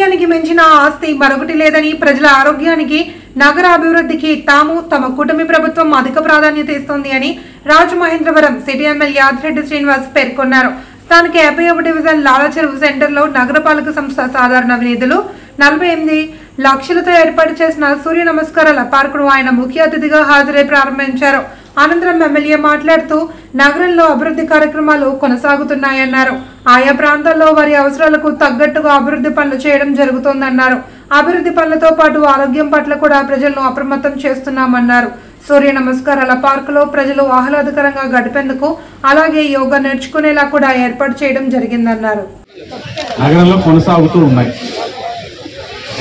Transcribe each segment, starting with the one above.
ఆరోగ్యానికి మించిన ఆస్తి మరొకటి లేదని, ప్రజల ఆరోగ్యానికి నగర అభివృద్ధికి తమ కూటమి ప్రభుత్వం అధిక ప్రాధాన్యత ఇస్తోంది అని రాజమహేంద్రవరం సిటీ ఎమ్మెల్యే ఆదిరెడ్డి శ్రీనివాస్ పేర్కొన్నారు. స్థానిక 51 డివిజన్ లాలచెరువు సెంటర్లో నగరపాలక సంస్థ సాధారణ నిధులు 48 లక్షలతో ఏర్పాటు చేసిన సూర్య నమస్కారాల పార్కును ఆయన ముఖ్య అతిథిగా హాజరై ప్రారంభించారు. అనంతరం ఎమ్మెల్యే మాట్లాడుతూ నగరంలో అభివృద్ధి కార్యక్రమాలు కొనసాగుతున్నాయన్నారు. ఆయా ప్రాంతాల్లో వారి అవసరాలకు తగ్గట్టుగా అభివృద్ధి పనులు చేయడం జరుగుతోందన్నారు. అభివృద్ధి పనులతో పాటు ఆరోగ్యం పట్ల కూడా ప్రజలను అప్రమత్తం చేస్తున్నామన్నారు. సూర్య నమస్కారాల పార్కులో ప్రజలు ఆహ్లాదకరంగా గడిపేందుకు అలాగే యోగా నేర్చుకునేలా కూడా ఏర్పాటు చేయడం జరిగిందన్నారు. నగరంలో కొనసాగుతూ ఉన్నాయి.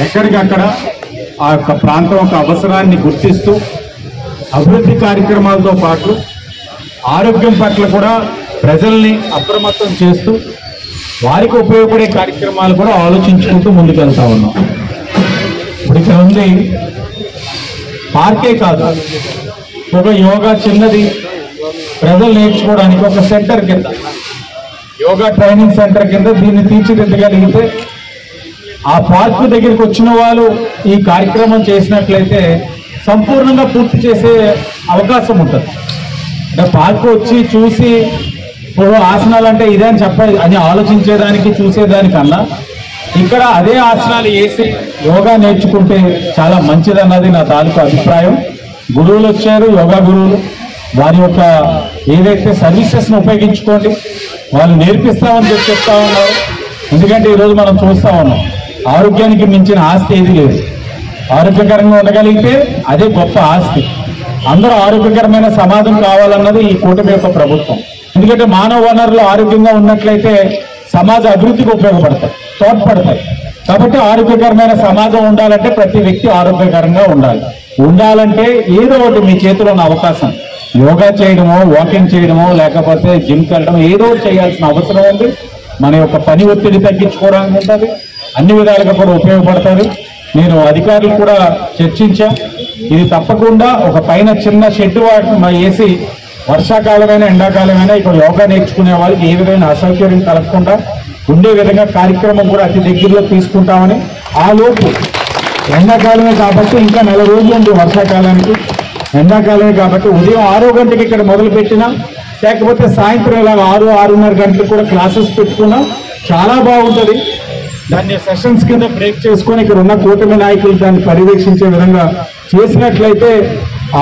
ఎక్కడికక్కడ ఆ యొక్క ప్రాంతం యొక్క అవసరాన్ని గుర్తిస్తూ అభివృద్ధి కార్యక్రమాలతో పాటు ఆరోగ్యం పట్ల కూడా ప్రజల్ని అప్రమత్తం చేస్తూ వారికి ఉపయోగపడే కార్యక్రమాలు కూడా ఆలోచించుకుంటూ ముందుకెళ్తా ఉన్నాం. ఇప్పుడు ఇక్కడ ఉంది పార్కే కాదు, ఒక యోగా చిన్నది ప్రజలు నేర్చుకోవడానికి ఒక సెంటర్ కింద, యోగా ట్రైనింగ్ సెంటర్ కింద దీన్ని తీర్చిదిద్దగలిగితే ఆ పార్కు దగ్గరికి వచ్చిన వాళ్ళు ఈ కార్యక్రమం చేసినట్లయితే సంపూర్ణంగా పూర్తి చేసే అవకాశం ఉంటుంది. అంటే పార్కు వచ్చి చూసి ఇప్పుడు ఆసనాలు అంటే ఇదే అని అని ఆలోచించేదానికి చూసేదానికన్నా ఇక్కడ అదే ఆసనాలు వేసి యోగా నేర్చుకుంటే చాలా మంచిదన్నది నా తాలూకు అభిప్రాయం. గురువులు వచ్చారు, యోగా గురువులు, వారి యొక్క ఏదైతే సర్వీసెస్ను ఉపయోగించుకోండి, వాళ్ళు నేర్పిస్తామని చెప్తా ఉన్నారు. ఎందుకంటే ఈరోజు మనం చూస్తా ఉన్నాం, ఆరోగ్యానికి మించిన ఆస్తి ఏది లేదు. ఆరోగ్యకరంగా ఉండగలిగితే అదే గొప్ప ఆస్తి. అందరూ ఆరోగ్యకరమైన సమాజం కావాలన్నది ఈ కూటమి యొక్క ప్రభుత్వం. ఎందుకంటే మానవ వనరులు ఆరోగ్యంగా ఉన్నట్లయితే సమాజ అభివృద్ధికి ఉపయోగపడతాయి, తోడ్పడతాయి. కాబట్టి ఆరోగ్యకరమైన సమాజం ఉండాలంటే ప్రతి వ్యక్తి ఆరోగ్యకరంగా ఉండాలంటే ఏదో ఒకటి మీ చేతిలో ఉన్న అవకాశం, యోగా చేయడమో, వాకింగ్ చేయడమో, లేకపోతే జిమ్కి వెళ్ళడం, ఏదో ఒకటి చేయాల్సిన అవసరం ఉంది. మన యొక్క పని ఒత్తిడి తగ్గించుకోవడానికి ఉంటుంది, అన్ని విధాలుగా కూడా ఉపయోగపడతారు. నేను అధికారులు కూడా చర్చించా, ఇది తప్పకుండా ఒక పైన చిన్న షెడ్ వేసి వర్షాకాలమైనా ఎండాకాలమైనా ఇక్కడ యోగా నేర్చుకునే వాళ్ళకి ఏ విధమైన అసౌకర్యం కలగకుండా ఉండే విధంగా కార్యక్రమం కూడా అతి దగ్గరలో తీసుకుంటామని. ఆ లోపు ఎండాకాలమే కాబట్టి ఇంకా 4 రోజులు ఉంది వర్షాకాలానికి. ఎండాకాలమే కాబట్టి ఉదయం 6 గంటలకు ఇక్కడ మొదలుపెట్టినా, లేకపోతే సాయంత్రం ఇలా 6-6:30 గంటలకు కూడా క్లాసెస్ పెట్టుకున్నా చాలా బాగుంటుంది. దాన్ని సెషన్స్ కింద బ్రేక్ చేసుకొని ఇక్కడ ఉన్న కూటమి నాయకులు దాన్ని పర్యవేక్షించే విధంగా చేసినట్లయితే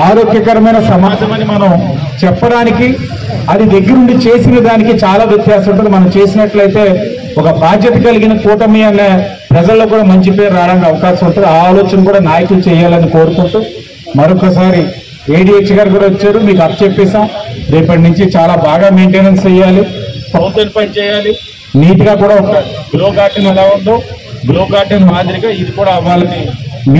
ఆరోగ్యకరమైన సమాజం అని మనం చెప్పడానికి, అది దగ్గరుండి చేసిన దానికి చాలా వ్యత్యాసం ఉంటుంది. మనం చేసినట్లయితే ఒక బాధ్యత కలిగిన కూటమి అనే ప్రజల్లో కూడా మంచి పేరు రావడానికి అవకాశం ఉంటుంది. ఆ ఆలోచన కూడా నాయకులు చేయాలని కోరుకుంటూ మరొకసారి ఏడీహెచ్ గారు కూడా వచ్చారు, మీకు అప్పచెప్పేసాం. రేపటి నుంచి చాలా బాగా మెయింటెనెన్స్ చేయాలి, ఫౌంటైన్ పని చేయాలి, నీట్గా కూడా ఒక గ్లో గార్డెన్ ఎలా ఉందో గ్లో గార్డెన్ మాదిరిగా ఇది కూడా అవ్వాలని